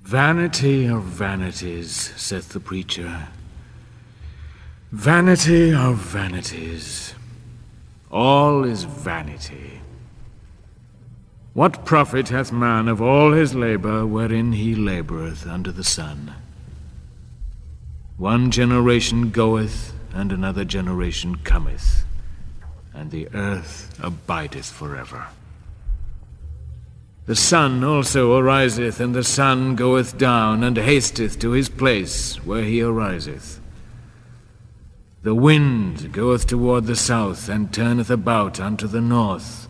Vanity of vanities, saith the preacher. Vanity of vanities. All is vanity. What profit hath man of all his labor wherein he laboureth under the sun? One generation goeth, and another generation cometh, and the earth abideth forever. The sun also ariseth, and the sun goeth down, and hasteth to his place where he ariseth. The wind goeth toward the south, and turneth about unto the north.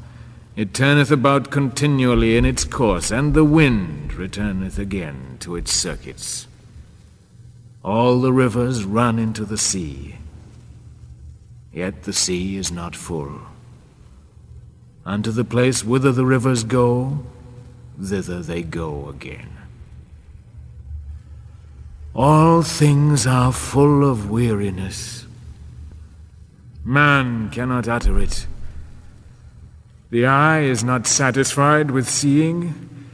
It turneth about continually in its course, and the wind returneth again to its circuits. All the rivers run into the sea, yet the sea is not full. Unto the place whither the rivers go, thither they go again. All things are full of weariness. Man cannot utter it. The eye is not satisfied with seeing,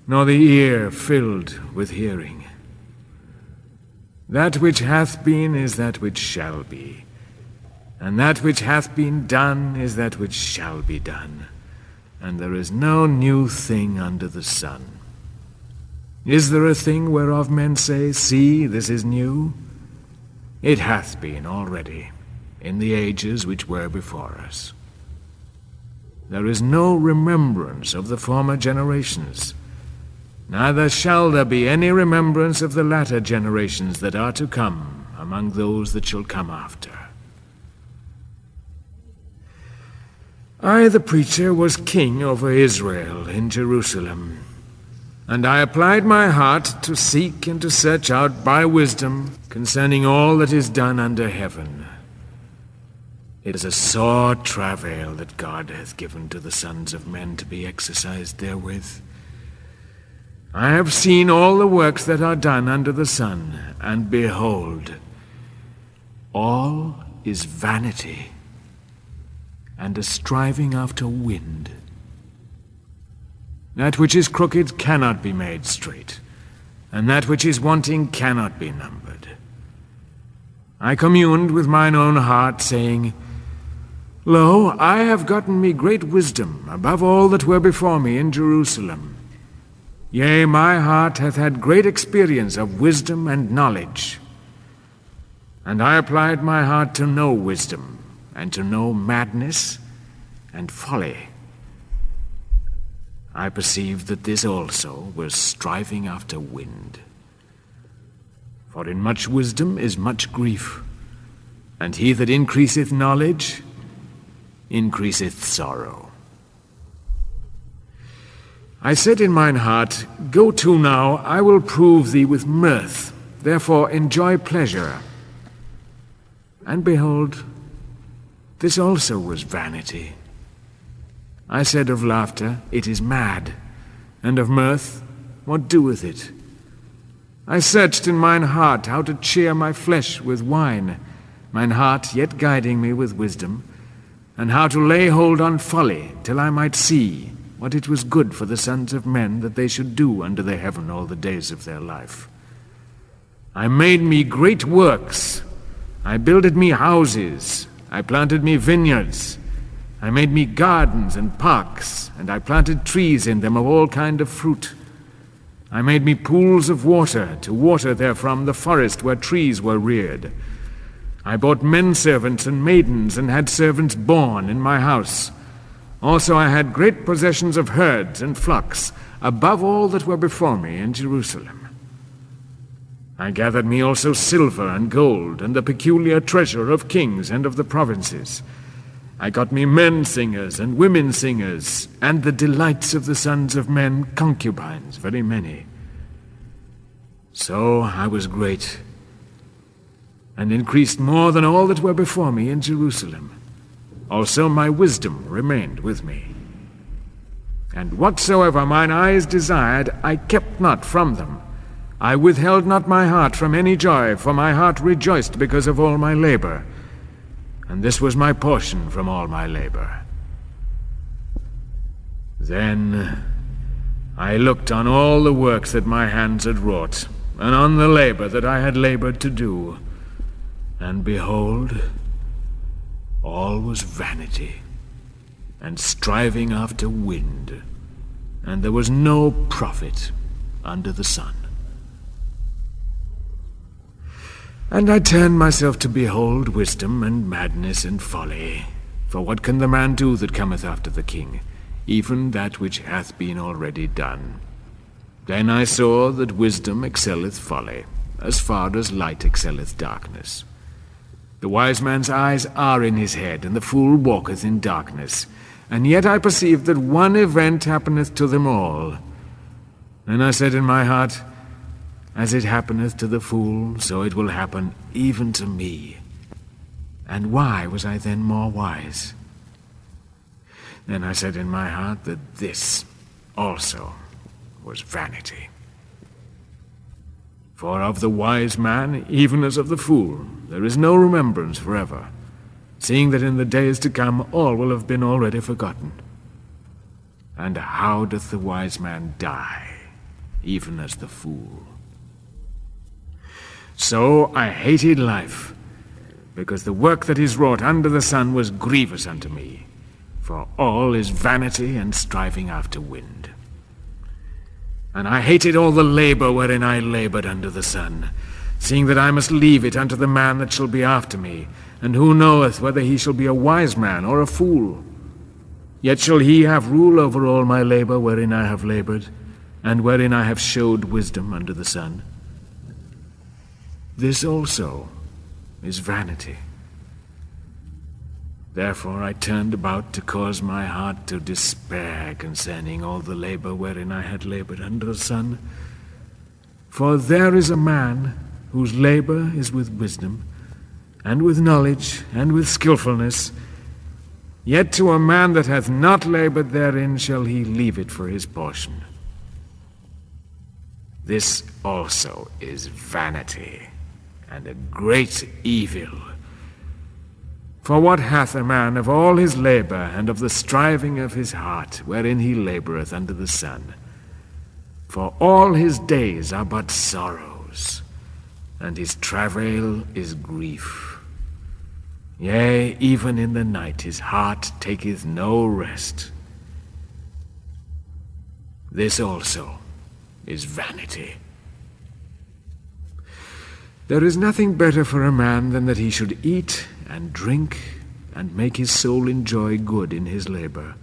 nor the ear filled with hearing. That which hath been is that which shall be, and that which hath been done is that which shall be done. And there is no new thing under the sun. Is there a thing whereof men say, See, this is new? It hath been already, in the ages which were before us. There is no remembrance of the former generations, neither shall there be any remembrance of the latter generations that are to come among those that shall come after. I, the preacher, was king over Israel in Jerusalem, and I applied my heart to seek and to search out by wisdom concerning all that is done under heaven. It is a sore travail that God hath given to the sons of men to be exercised therewith. I have seen all the works that are done under the sun, and behold, all is vanity, and a striving after wind. That which is crooked cannot be made straight, and that which is wanting cannot be numbered. I communed with mine own heart, saying, Lo, I have gotten me great wisdom above all that were before me in Jerusalem. Yea, my heart hath had great experience of wisdom and knowledge. And I applied my heart to know wisdom, and to know madness and folly. I perceived that this also was striving after wind. For in much wisdom is much grief, and he that increaseth knowledge increaseth sorrow. I said in mine heart, Go to now, I will prove thee with mirth, therefore enjoy pleasure. And behold, this also was vanity. I said of laughter, It is mad, and of mirth, what doeth it? I searched in mine heart how to cheer my flesh with wine, mine heart yet guiding me with wisdom, and how to lay hold on folly, till I might see what it was good for the sons of men that they should do under the heaven all the days of their life. I made me great works, I builded me houses, I planted me vineyards, I made me gardens and parks, and I planted trees in them of all kind of fruit. I made me pools of water, to water therefrom the forest where trees were reared. I bought men servants and maidens, and had servants born in my house. Also I had great possessions of herds and flocks, above all that were before me in Jerusalem. I gathered me also silver and gold, and the peculiar treasure of kings and of the provinces. I got me men singers and women singers, and the delights of the sons of men, concubines, very many. So I was great, and increased more than all that were before me in Jerusalem. Also my wisdom remained with me. And whatsoever mine eyes desired, I kept not from them. I withheld not my heart from any joy, for my heart rejoiced because of all my labor. And this was my portion from all my labor. Then I looked on all the works that my hands had wrought, and on the labor that I had labored to do, and behold, all was vanity, and striving after wind, and there was no profit under the sun. And I turned myself to behold wisdom and madness and folly. For what can the man do that cometh after the king? Even that which hath been already done. Then I saw that wisdom excelleth folly, as far as light excelleth darkness. The wise man's eyes are in his head, and the fool walketh in darkness. And yet I perceived that one event happeneth to them all. Then I said in my heart, as it happeneth to the fool, so it will happen even to me. And why was I then more wise? Then I said in my heart that this also was vanity. For of the wise man, even as of the fool, there is no remembrance forever, seeing that in the days to come all will have been already forgotten. And how doth the wise man die, even as the fool? So I hated life, because the work that is wrought under the sun was grievous unto me, for all is vanity and striving after wind. And I hated all the labor wherein I labored under the sun, seeing that I must leave it unto the man that shall be after me, and who knoweth whether he shall be a wise man or a fool? Yet shall he have rule over all my labor wherein I have labored, and wherein I have showed wisdom under the sun. This also is vanity. Therefore I turned about to cause my heart to despair concerning all the labor wherein I had labored under the sun. For there is a man whose labor is with wisdom, and with knowledge, and with skillfulness. Yet to a man that hath not labored therein shall he leave it for his portion. This also is vanity, and a great evil. For what hath a man of all his labor, and of the striving of his heart, wherein he laboureth under the sun? For all his days are but sorrows, and his travail is grief. Yea, even in the night his heart taketh no rest. This also is vanity. There is nothing better for a man than that he should eat and drink, and make his soul enjoy good in his labor.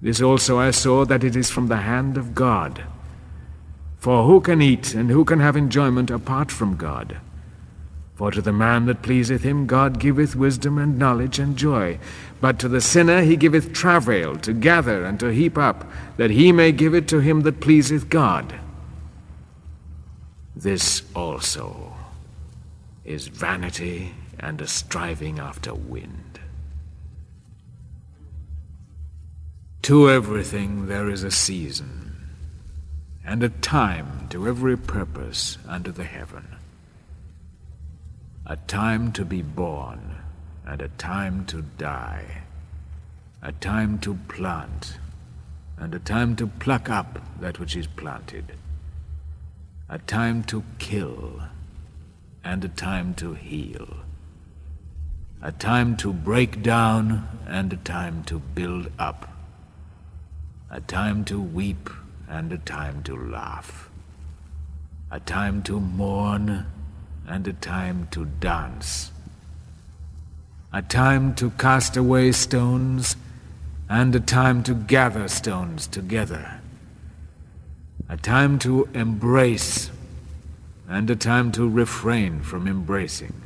This also I saw, that it is from the hand of God. For who can eat, and who can have enjoyment apart from God? For to the man that pleaseth him God giveth wisdom and knowledge and joy. But to the sinner he giveth travail, to gather and to heap up, that he may give it to him that pleaseth God. This also is vanity, and a striving after wind. To everything there is a season, and a time to every purpose under the heaven. A time to be born, and a time to die. A time to plant, and a time to pluck up that which is planted. A time to kill, and a time to heal. A time to break down, and a time to build up. A time to weep, and a time to laugh. A time to mourn, and a time to dance. A time to cast away stones, and a time to gather stones together. A time to embrace, and a time to refrain from embracing.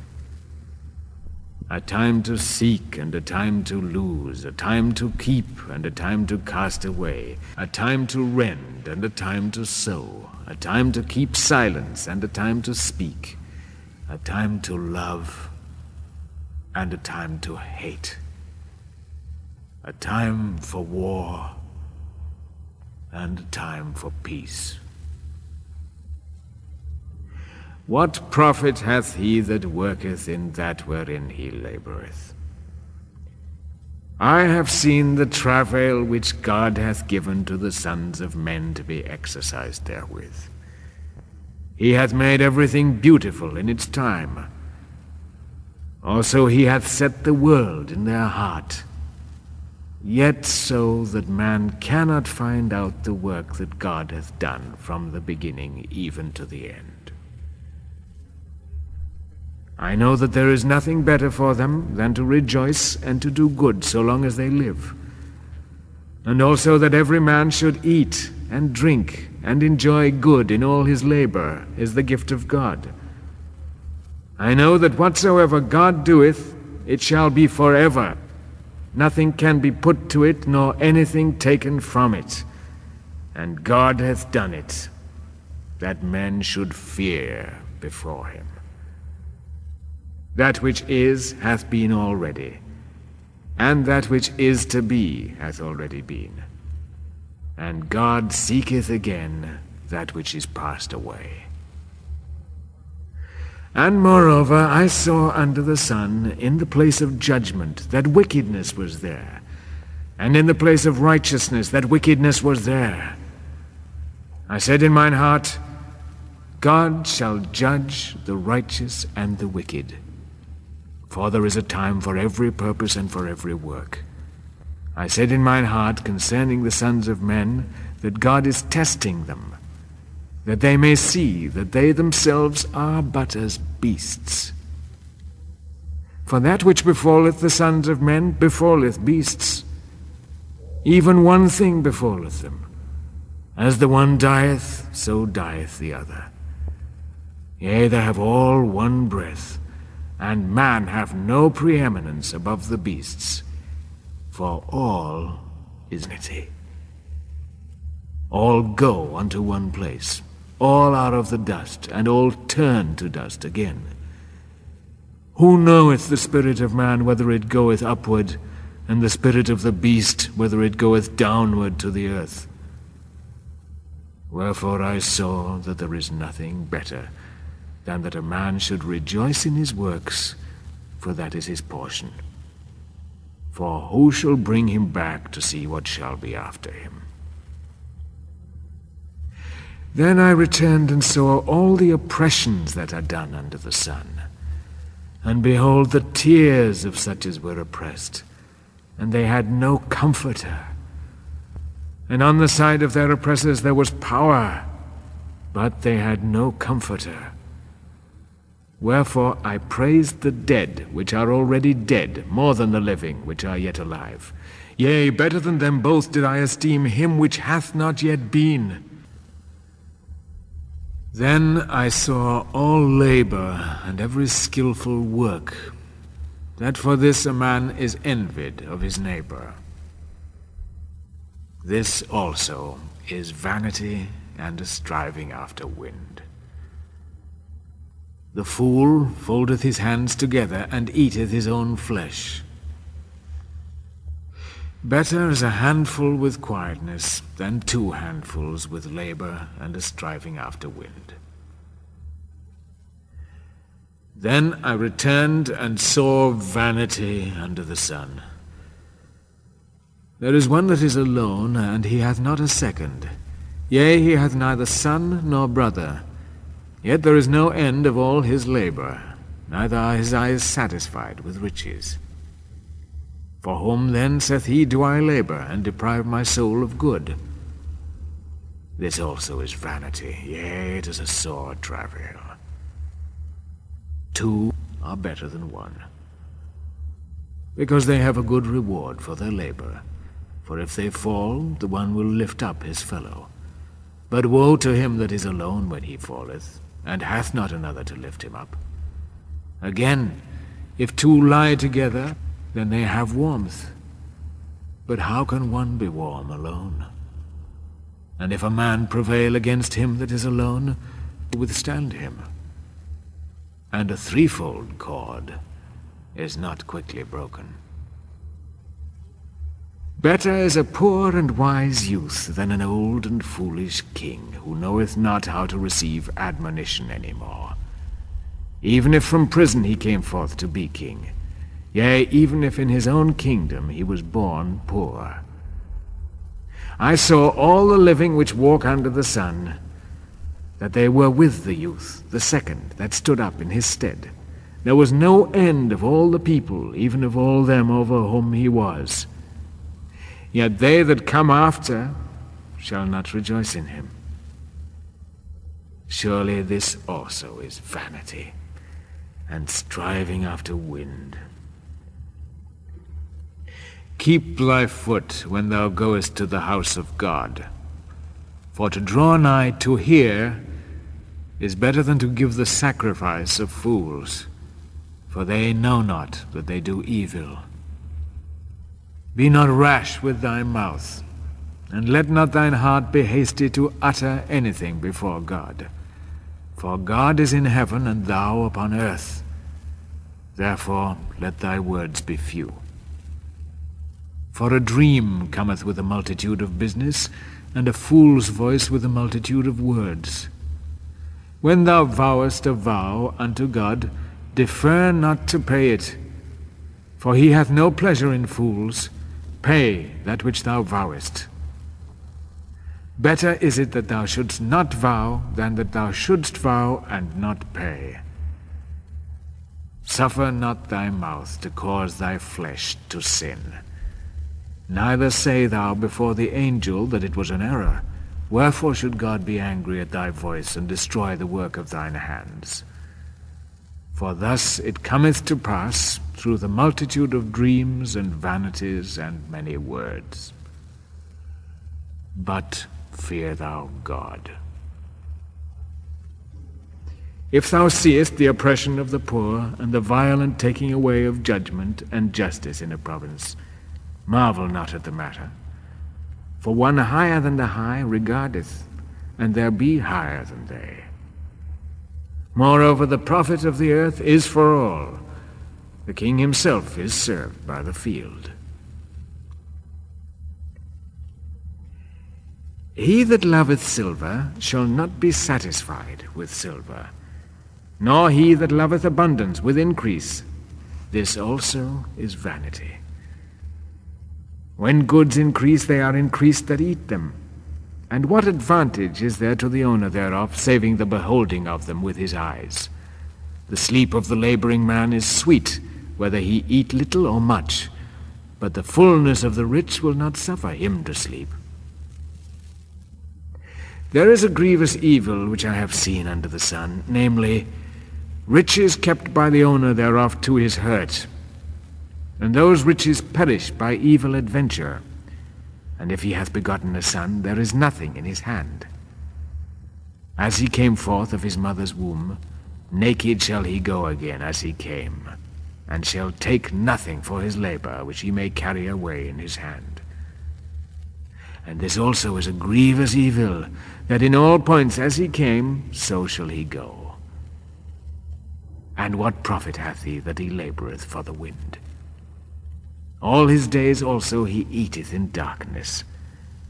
A time to seek, and a time to lose. A time to keep, and a time to cast away. A time to rend, and a time to sow. A time to keep silence, and a time to speak. A time to love, and a time to hate. A time for war, and a time for peace. What profit hath he that worketh in that wherein he laboureth? I have seen the travail which God hath given to the sons of men to be exercised therewith. He hath made everything beautiful in its time. Also he hath set the world in their heart, yet so that man cannot find out the work that God hath done from the beginning even to the end. I know that there is nothing better for them than to rejoice and to do good so long as they live, and also that every man should eat and drink and enjoy good in all his labor is the gift of God. I know that whatsoever God doeth, it shall be forever. Nothing can be put to it, nor anything taken from it. And God hath done it, that men should fear before him. That which is hath been already, and that which is to be hath already been. And God seeketh again that which is passed away. And moreover, I saw under the sun, in the place of judgment, that wickedness was there, and in the place of righteousness, that wickedness was there. I said in mine heart, God shall judge the righteous and the wicked. For there is a time for every purpose and for every work. I said in mine heart concerning the sons of men, that God is testing them, that they may see that they themselves are but as beasts. For that which befalleth the sons of men befalleth beasts. Even one thing befalleth them. As the one dieth, so dieth the other. Yea, they have all one breath, and man hath no preeminence above the beasts, for all is vanity. All go unto one place, all are of the dust, and all turn to dust again. Who knoweth the spirit of man, whether it goeth upward, and the spirit of the beast, whether it goeth downward to the earth? Wherefore I saw that there is nothing better than that a man should rejoice in his works, for that is his portion. For who shall bring him back to see what shall be after him? Then I returned and saw all the oppressions that are done under the sun. And behold, the tears of such as were oppressed, and they had no comforter. And on the side of their oppressors there was power, but they had no comforter. Wherefore I praised the dead, which are already dead, more than the living, which are yet alive. Yea, better than them both did I esteem him which hath not yet been. Then I saw all labor and every skillful work, that for this a man is envied of his neighbor. This also is vanity and a striving after wind. The fool foldeth his hands together and eateth his own flesh. Better is a handful with quietness than 2 handfuls with labor and a striving after wind. Then I returned and saw vanity under the sun. There is one that is alone, and he hath not a second. Yea, he hath neither son nor brother. Yet there is no end of all his labor, neither are his eyes satisfied with riches. For whom then, saith he, do I labor, and deprive my soul of good? This also is vanity, yea, it is a sore travail. 2 are better than 1, because they have a good reward for their labor. For if they fall, the one will lift up his fellow. But woe to him that is alone when he falleth, and hath not another to lift him up. Again, if 2 lie together, then they have warmth. But how can one be warm alone? And if a man prevail against him that is alone, withstand him. And a 3-fold cord is not quickly broken. Better is a poor and wise youth than an old and foolish king, who knoweth not how to receive admonition any more. Even if from prison he came forth to be king, Yea, even if in his own kingdom he was born poor. I saw all the living which walk under the sun, that they were with the youth, the second, that stood up in his stead. There was no end of all the people, even of all them over whom he was. Yet they that come after shall not rejoice in him. Surely this also is vanity, and striving after wind. Keep thy foot when thou goest to the house of God. For to draw nigh to hear is better than to give the sacrifice of fools, for they know not that they do evil. Be not rash with thy mouth, and let not thine heart be hasty to utter anything before God. For God is in heaven, and thou upon earth. Therefore let thy words be few. For a dream cometh with a multitude of business, and a fool's voice with a multitude of words. When thou vowest a vow unto God, defer not to pay it, for he hath no pleasure in fools. Pay that which thou vowest. Better is it that thou shouldst not vow than that thou shouldst vow and not pay. Suffer not thy mouth to cause thy flesh to sin. Neither say thou before the angel that it was an error. Wherefore should God be angry at thy voice, and destroy the work of thine hands? For thus it cometh to pass through the multitude of dreams and vanities and many words. But fear thou God. If thou seest the oppression of the poor, and the violent taking away of judgment and justice in a province, marvel not at the matter. For one higher than the high regardeth, and there be higher than they. Moreover, the profit of the earth is for all. The king himself is served by the field. He that loveth silver shall not be satisfied with silver, nor he that loveth abundance with increase. This also is vanity. When goods increase, they are increased that eat them. And what advantage is there to the owner thereof, saving the beholding of them with his eyes? The sleep of the laboring man is sweet, whether he eat little or much, but the fullness of the rich will not suffer him to sleep. There is a grievous evil which I have seen under the sun, namely, riches kept by the owner thereof to his hurt, and those riches perish by evil adventure. And if he hath begotten a son, there is nothing in his hand. As he came forth of his mother's womb, naked shall he go again as he came, and shall take nothing for his labor which he may carry away in his hand. And this also is a grievous evil, that in all points as he came, so shall he go. And what profit hath he that he laboureth for the wind? All his days also he eateth in darkness,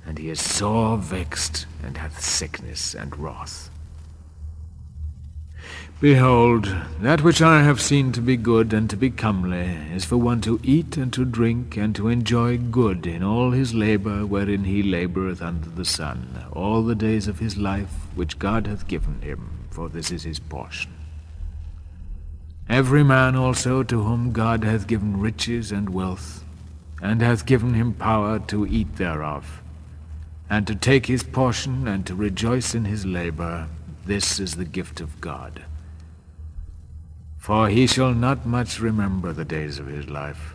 and he is sore vexed, and hath sickness and wrath. Behold, that which I have seen to be good and to be comely is for one to eat and to drink and to enjoy good in all his labour wherein he laboureth under the sun, all the days of his life which God hath given him, for this is his portion. Every man also to whom God hath given riches and wealth, and hath given him power to eat thereof, and to take his portion, and to rejoice in his labour, this is the gift of God. For he shall not much remember the days of his life,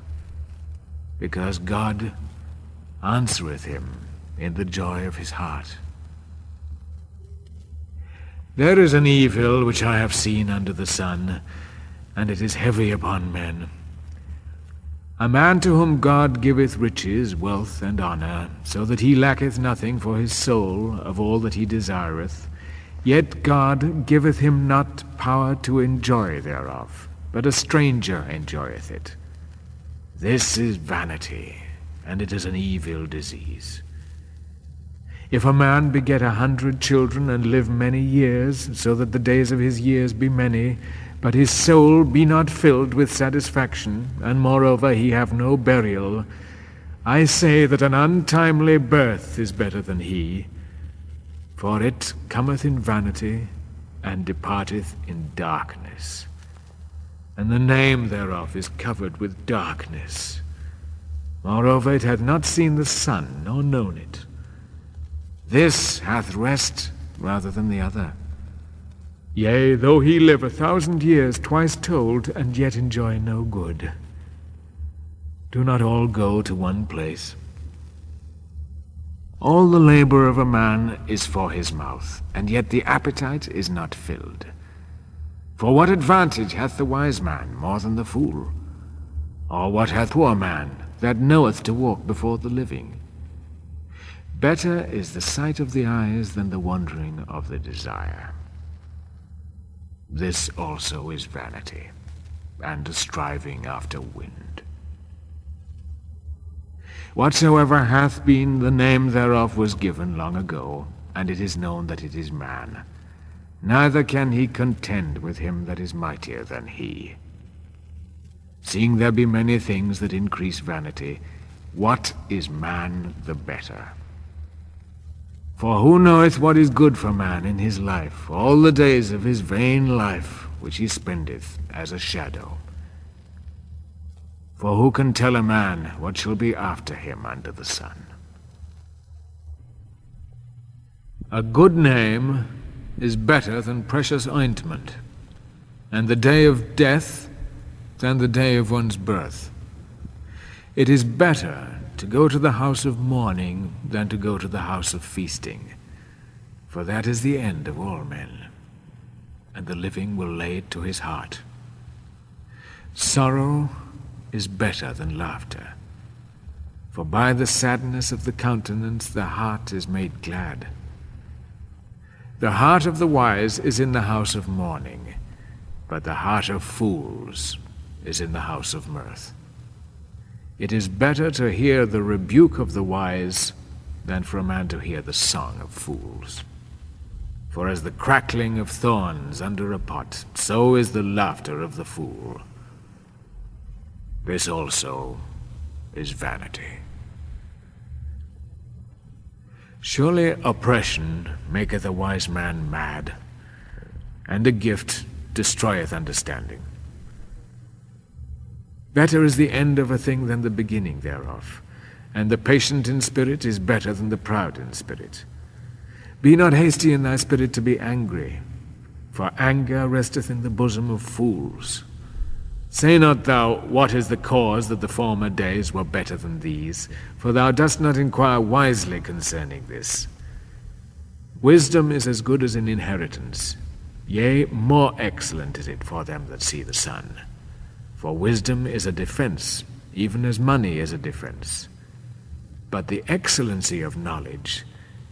because God answereth him in the joy of his heart. There is an evil which I have seen under the sun, and it is heavy upon men. A man to whom God giveth riches, wealth, and honour, so that he lacketh nothing for his soul of all that he desireth, yet God giveth him not power to enjoy thereof, but a stranger enjoyeth it. This is vanity, and it is an evil disease. If a man beget 100 children and live many years, so that the days of his years be many, but his soul be not filled with satisfaction, and moreover he have no burial, I say that an untimely birth is better than he, for it cometh in vanity, and departeth in darkness, and the name thereof is covered with darkness. Moreover it hath not seen the sun, nor known it. This hath rest rather than the other. Yea, though he live 1,000 years twice told, and yet enjoy no good. Do not all go to one place? All the labor of a man is for his mouth, and yet the appetite is not filled. For what advantage hath the wise man more than the fool? Or what hath poor man that knoweth to walk before the living? Better is the sight of the eyes than the wandering of the desire. This also is vanity, and a striving after wind. Whatsoever hath been, the name thereof was given long ago, and it is known that it is man. Neither can he contend with him that is mightier than he. Seeing there be many things that increase vanity, what is man the better? For who knoweth what is good for man in his life, all the days of his vain life, which he spendeth as a shadow? For who can tell a man what shall be after him under the sun? A good name is better than precious ointment, and the day of death than the day of one's birth. It is better to go to the house of mourning than to go to the house of feasting, for that is the end of all men, and the living will lay it to his heart. Sorrow is better than laughter, for by the sadness of the countenance the heart is made glad. The heart of the wise is in the house of mourning, but the heart of fools is in the house of mirth. It is better to hear the rebuke of the wise than for a man to hear the song of fools. For as the crackling of thorns under a pot, so is the laughter of the fool. This also is vanity. Surely oppression maketh a wise man mad, and a gift destroyeth understanding. Better is the end of a thing than the beginning thereof, and the patient in spirit is better than the proud in spirit. Be not hasty in thy spirit to be angry, for anger resteth in the bosom of fools. Say not thou, what is the cause that the former days were better than these? For thou dost not inquire wisely concerning this. Wisdom is as good as an inheritance, yea, more excellent is it for them that see the sun. For wisdom is a defense, even as money is a defense. But the excellency of knowledge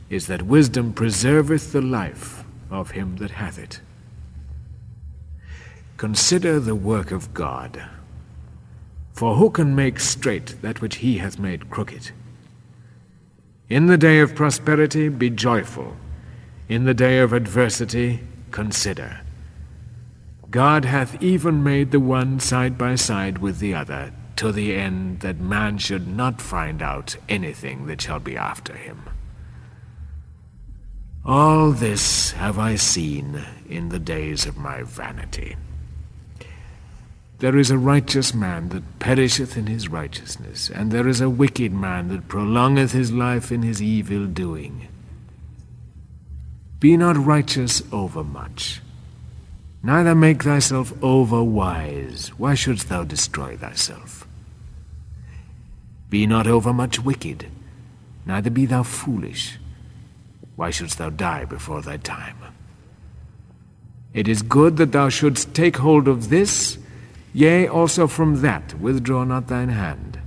is that wisdom preserveth the life of him that hath it. Consider the work of God. For who can make straight that which he hath made crooked? In the day of prosperity be joyful. In the day of adversity consider. God hath even made the one side by side with the other, to the end that man should not find out anything that shall be after him. All this have I seen in the days of my vanity. There is a righteous man that perisheth in his righteousness, and there is a wicked man that prolongeth his life in his evil doing. Be not righteous overmuch, neither make thyself over wise. Why shouldst thou destroy thyself? Be not overmuch wicked, neither be thou foolish. Why shouldst thou die before thy time? It is good that thou shouldst take hold of this, yea, also from that withdraw not thine hand.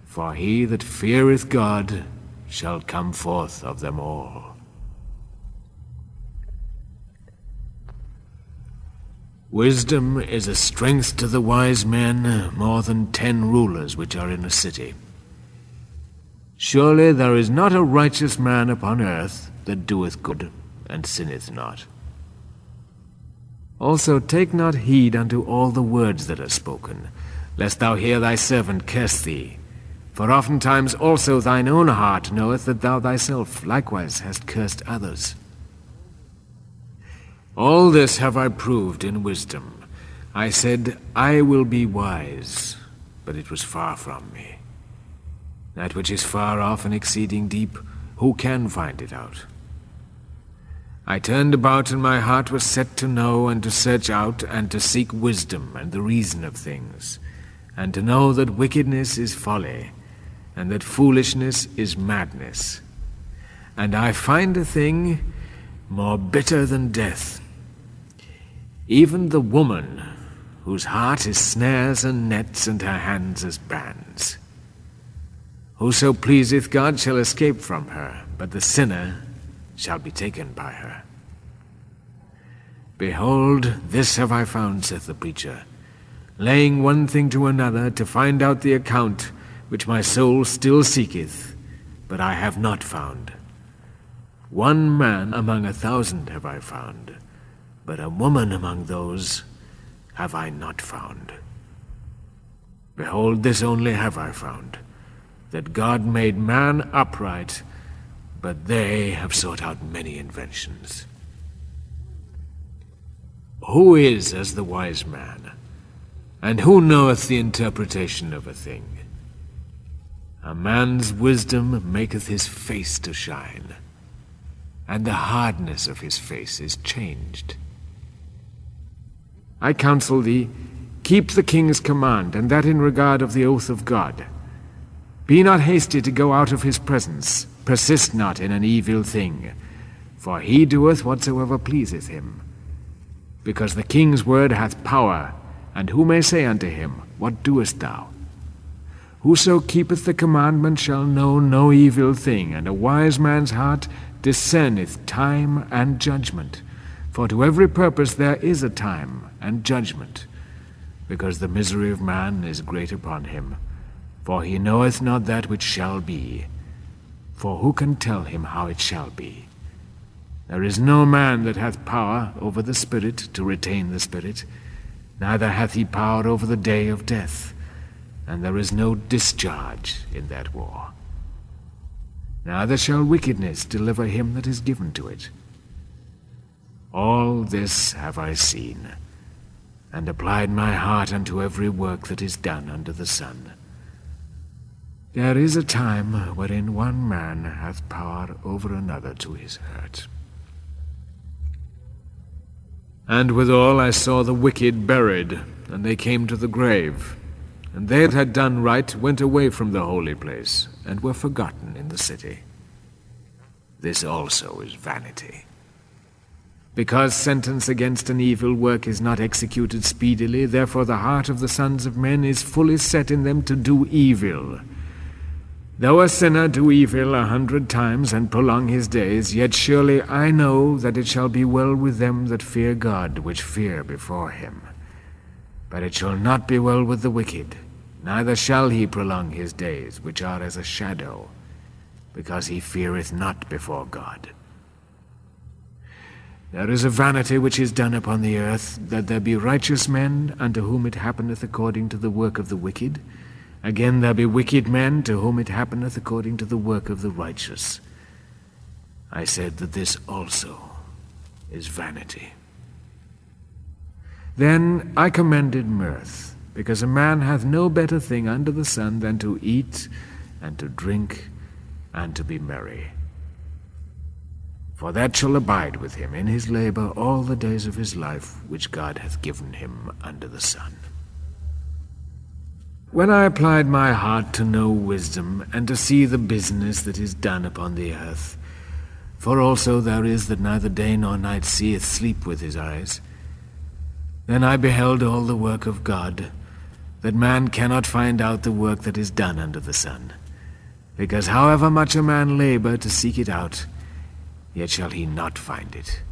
For he that feareth God shall come forth of them all. Wisdom is a strength to the wise men, more than 10 rulers which are in a city. Surely there is not a righteous man upon earth that doeth good and sinneth not. Also take not heed unto all the words that are spoken, lest thou hear thy servant curse thee. For oftentimes also thine own heart knoweth that thou thyself likewise hast cursed others. All this have I proved in wisdom. I said, I will be wise, but it was far from me. That which is far off and exceeding deep, who can find it out? I turned about, and my heart was set to know and to search out and to seek wisdom and the reason of things, and to know that wickedness is folly, and that foolishness is madness. And I find a thing more bitter than death, even the woman whose heart is snares and nets and her hands as bands. Whoso pleaseth God shall escape from her, but the sinner shall be taken by her. Behold, this have I found, saith the preacher, laying one thing to another, to find out the account which my soul still seeketh, but I have not found. One man among 1,000 have I found, but a woman among those have I not found. Behold, this only have I found, that God made man upright, but they have sought out many inventions. Who is as the wise man, and who knoweth the interpretation of a thing? A man's wisdom maketh his face to shine, and the hardness of his face is changed. I counsel thee, keep the king's command, and that in regard of the oath of God. Be not hasty to go out of his presence, persist not in an evil thing, for he doeth whatsoever pleaseth him. Because the king's word hath power, and who may say unto him, What doest thou? Whoso keepeth the commandment shall know no evil thing, and a wise man's heart discerneth time and judgment. For to every purpose there is a time and judgment, because the misery of man is great upon him. For he knoweth not that which shall be, for who can tell him how it shall be? There is no man that hath power over the spirit to retain the spirit, neither hath he power over the day of death, and there is no discharge in that war. Neither shall wickedness deliver him that is given to it. All this have I seen, and applied my heart unto every work that is done under the sun. There is a time wherein one man hath power over another to his hurt. And withal I saw the wicked buried, and they came to the grave. And they that had done right went away from the holy place, and were forgotten in the city. This also is vanity. Because sentence against an evil work is not executed speedily, therefore the heart of the sons of men is fully set in them to do evil. Though a sinner do evil 100 times and prolong his days, yet surely I know that it shall be well with them that fear God, which fear before him. But it shall not be well with the wicked, neither shall he prolong his days, which are as a shadow, because he feareth not before God. There is a vanity which is done upon the earth, that there be righteous men, unto whom it happeneth according to the work of the wicked. Again there be wicked men, to whom it happeneth according to the work of the righteous. I said that this also is vanity. Then I commended mirth, because a man hath no better thing under the sun than to eat and to drink and to be merry. For that shall abide with him in his labor all the days of his life, which God hath given him under the sun. When I applied my heart to know wisdom, and to see the business that is done upon the earth, for also there is that neither day nor night seeth sleep with his eyes, then I beheld all the work of God, that man cannot find out the work that is done under the sun. Because however much a man labor to seek it out, yet shall he not find it.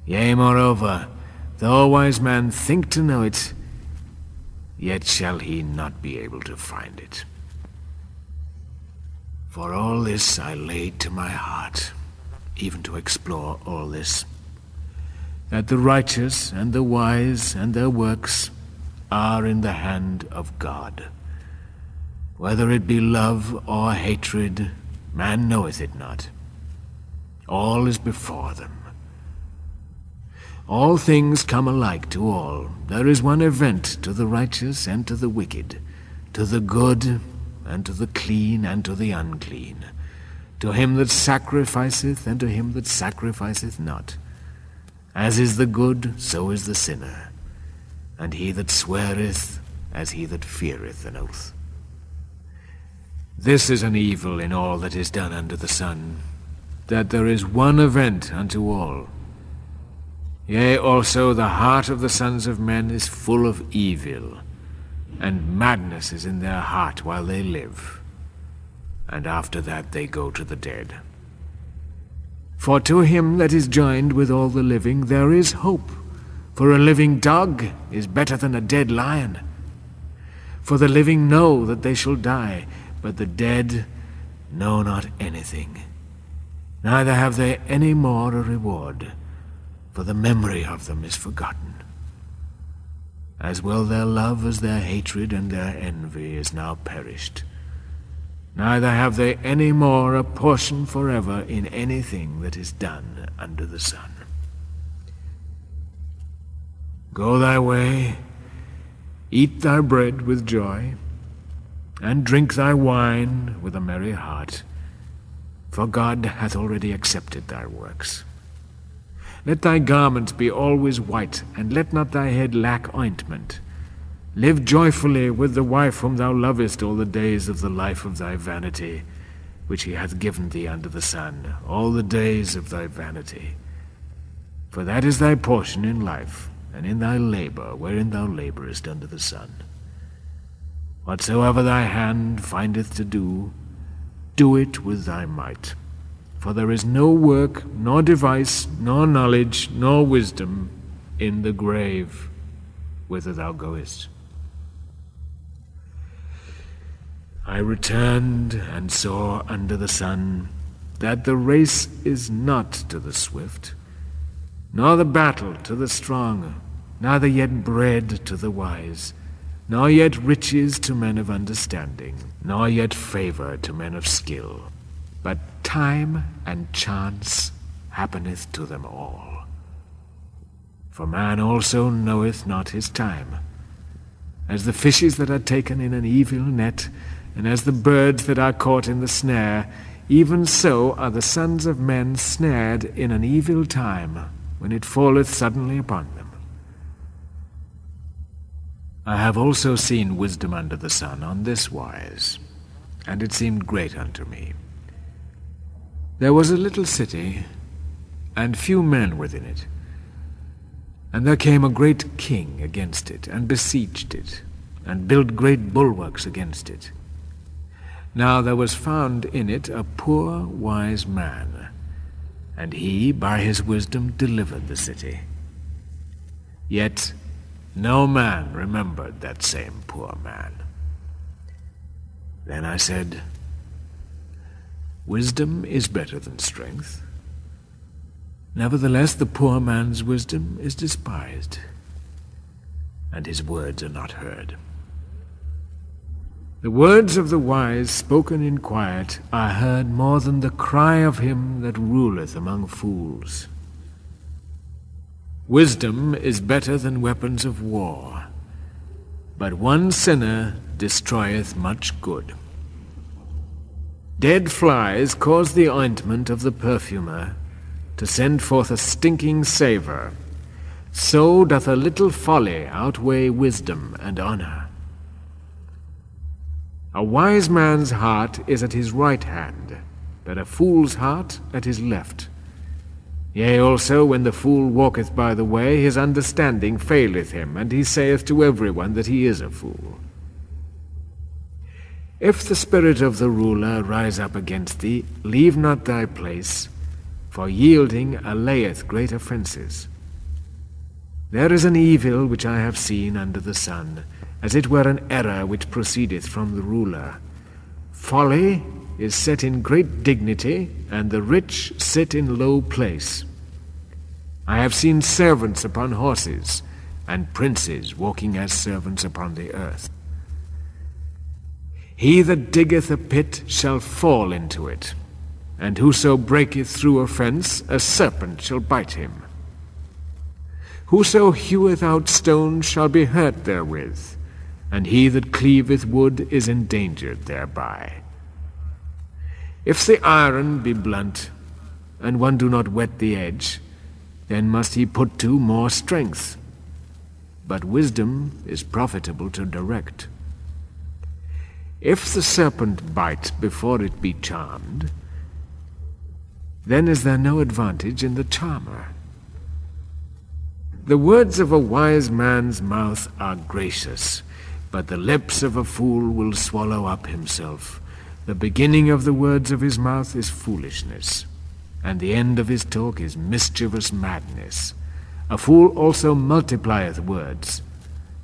Yea, moreover, though a wise man think to know it, yet shall he not be able to find it. For all this I laid to my heart, even to explore all this. that the righteous and the wise and their works are in the hand of God. Whether it be love or hatred, man knoweth it not. All is before them. All things come alike to all. There is one event to the righteous and to the wicked, to the good and to the clean and to the unclean, to him that sacrificeth and to him that sacrificeth not. As is the good, so is the sinner, and he that sweareth as he that feareth an oath. This is an evil in all that is done under the sun, that there is one event unto all. Yea, also the heart of the sons of men is full of evil, and madness is in their heart while they live, and after that they go to the dead. For to him that is joined with all the living there is hope, for a living dog is better than a dead lion. For the living know that they shall die, but the dead know not anything, neither have they any more a reward, for the memory of them is forgotten. As well their love as their hatred and their envy is now perished. Neither have they any more a portion forever in anything that is done under the sun. Go thy way, eat thy bread with joy, and drink thy wine with a merry heart, for God hath already accepted thy works. Let thy garments be always white, and let not thy head lack ointment. Live joyfully with the wife whom thou lovest all the days of the life of thy vanity, which he hath given thee under the sun, all the days of thy vanity. For that is thy portion in life, and in thy labor, wherein thou laborest under the sun. Whatsoever thy hand findeth to do, do it with thy might. For there is no work, nor device, nor knowledge, nor wisdom in the grave whither thou goest. I returned and saw under the sun that the race is not to the swift, nor the battle to the strong, neither yet bread to the wise, nor yet riches to men of understanding, nor yet favor to men of skill. But time and chance happeneth to them all. For man also knoweth not his time. As the fishes that are taken in an evil net, and as the birds that are caught in the snare, even so are the sons of men snared in an evil time, when it falleth suddenly upon them. I have also seen wisdom under the sun on this wise, and it seemed great unto me. There was a little city, and few men within it. And there came a great king against it, and besieged it, and built great bulwarks against it. Now there was found in it a poor wise man, and he by his wisdom delivered the city. Yet no man remembered that same poor man. Then I said, Wisdom is better than strength. Nevertheless, the poor man's wisdom is despised, and his words are not heard. The words of the wise spoken in quiet are heard more than the cry of him that ruleth among fools. Wisdom is better than weapons of war, but one sinner destroyeth much good. Dead flies cause the ointment of the perfumer to send forth a stinking savour. So doth a little folly outweigh wisdom and honour. A wise man's heart is at his right hand, but a fool's heart at his left. Yea, also, when the fool walketh by the way, his understanding faileth him, and he saith to everyone that he is a fool. If the spirit of the ruler rise up against thee, leave not thy place, for yielding allayeth great offences. There is an evil which I have seen under the sun, as it were an error which proceedeth from the ruler. Folly is set in great dignity, and the rich sit in low place. I have seen servants upon horses, and princes walking as servants upon the earth. He that diggeth a pit shall fall into it, and whoso breaketh through a fence, a serpent shall bite him. Whoso heweth out stones shall be hurt therewith, and he that cleaveth wood is endangered thereby. If the iron be blunt, and one do not whet the edge, then must he put to more strength. But wisdom is profitable to direct. If the serpent bite before it be charmed, then is there no advantage in the charmer. The words of a wise man's mouth are gracious, but the lips of a fool will swallow up himself. The beginning of the words of his mouth is foolishness, and the end of his talk is mischievous madness. A fool also multiplieth words.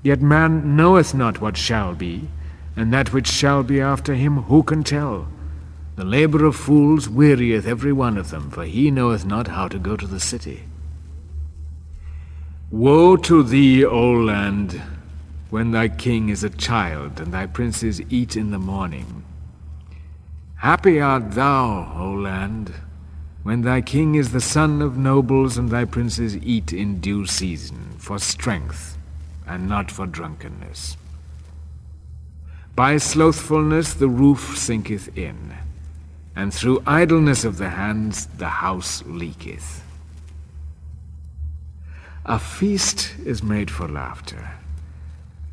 Yet man knoweth not what shall be, and that which shall be after him who can tell? The labor of fools wearieth every one of them, for he knoweth not how to go to the city. Woe to thee, O land, when thy king is a child, and thy princes eat in the morning. Happy art thou, O land, when thy king is the son of nobles, and thy princes eat in due season, for strength, and not for drunkenness. By slothfulness the roof sinketh in, and through idleness of the hands the house leaketh. A feast is made for laughter,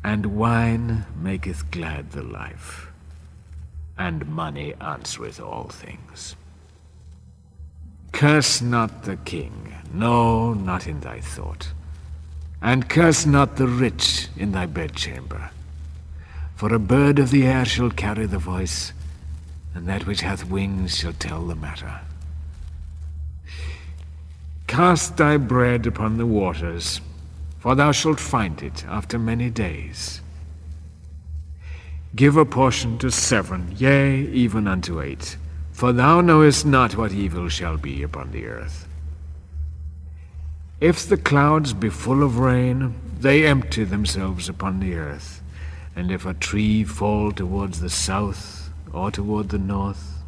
and wine maketh glad the life, and money answereth all things. Curse not the king, no, not in thy thought, and curse not the rich in thy bedchamber. For a bird of the air shall carry the voice, and that which hath wings shall tell the matter. Cast thy bread upon the waters, for thou shalt find it after many days. Give a portion to 7, yea, even unto 8, for thou knowest not what evil shall be upon the earth. If the clouds be full of rain, they empty themselves upon the earth. And if a tree fall towards the south or toward the north,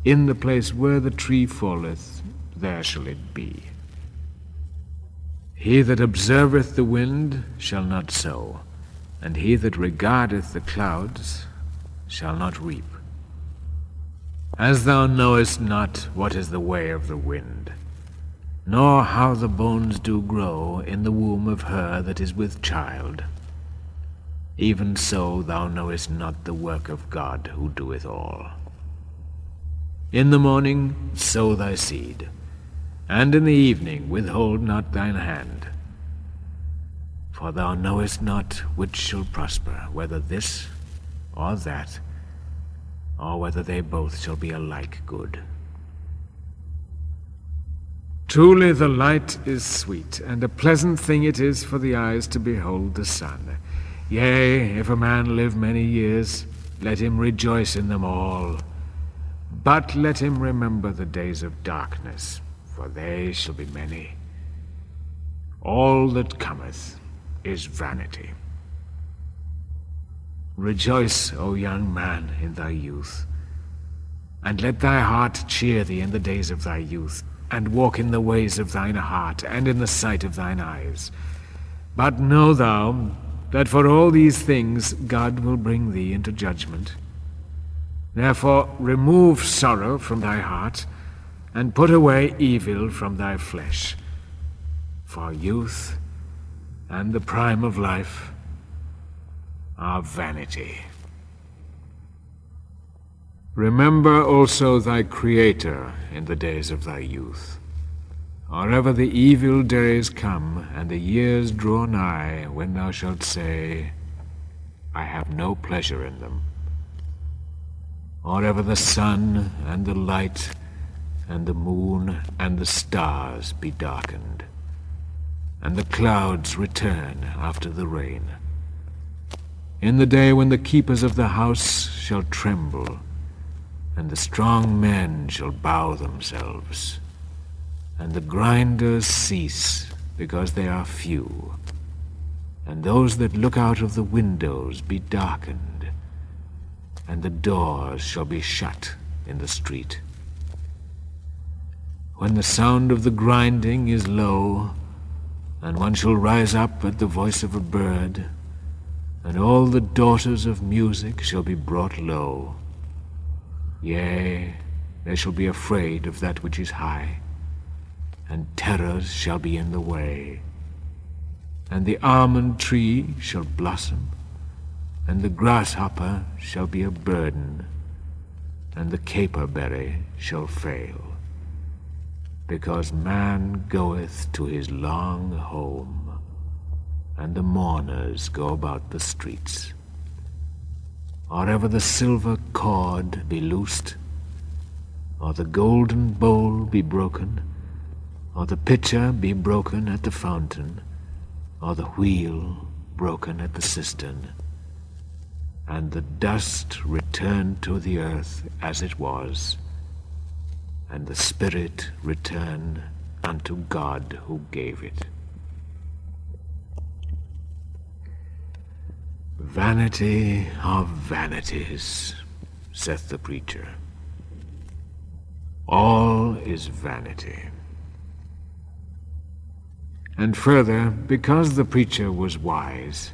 in the place where the tree falleth, there shall it be. He that observeth the wind shall not sow, and he that regardeth the clouds shall not reap. As thou knowest not what is the way of the wind, nor how the bones do grow in the womb of her that is with child, even so thou knowest not the work of God who doeth all. In the morning sow thy seed, and in the evening withhold not thine hand. For thou knowest not which shall prosper, whether this or that, or whether they both shall be alike good. Truly the light is sweet, and a pleasant thing it is for the eyes to behold the sun. Yea, if a man live many years, let him rejoice in them all. But let him remember the days of darkness, for they shall be many. All that cometh is vanity. Rejoice, O young man, in thy youth, and let thy heart cheer thee in the days of thy youth, and walk in the ways of thine heart, and in the sight of thine eyes. But know thou that for all these things God will bring thee into judgment. Therefore remove sorrow from thy heart, and put away evil from thy flesh. For youth and the prime of life are vanity. Remember also thy Creator in the days of thy youth, or ever the evil days come, and the years draw nigh, when thou shalt say, I have no pleasure in them. Or ever the sun and the light and the moon and the stars be darkened, and the clouds return after the rain. In the day when the keepers of the house shall tremble, and the strong men shall bow themselves, and the grinders cease, because they are few, and those that look out of the windows be darkened, and the doors shall be shut in the street. When the sound of the grinding is low, and one shall rise up at the voice of a bird, and all the daughters of music shall be brought low. Yea, they shall be afraid of that which is high, and terrors shall be in the way. And the almond tree shall blossom, and the grasshopper shall be a burden, and the caperberry shall fail, because man goeth to his long home, and the mourners go about the streets. Or ever the silver cord be loosed, or the golden bowl be broken, or the pitcher be broken at the fountain, or the wheel broken at the cistern, and the dust return to the earth as it was, and the spirit return unto God who gave it. Vanity of vanities, saith the preacher. All is vanity. And further, because the preacher was wise,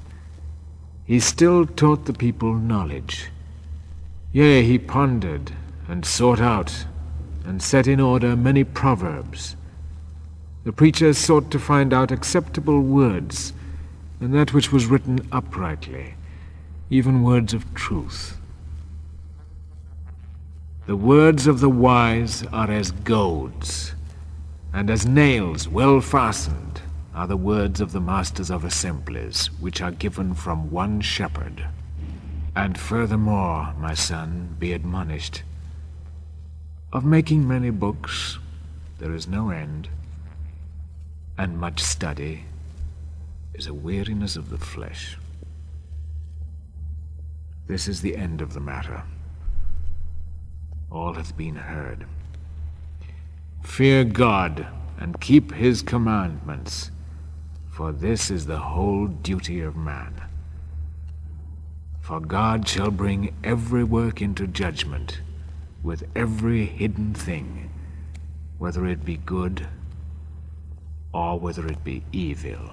he still taught the people knowledge. Yea, he pondered and sought out and set in order many proverbs. The preacher sought to find out acceptable words, and that which was written uprightly, even words of truth. The words of the wise are as goads, and as nails well fastened are the words of the masters of assemblies, which are given from one shepherd. And furthermore, my son, be admonished. Of making many books there is no end, and much study is a weariness of the flesh. This is the end of the matter. All hath been heard. Fear God, and keep his commandments, for this is the whole duty of man. For God shall bring every work into judgment, with every hidden thing, whether it be good or whether it be evil.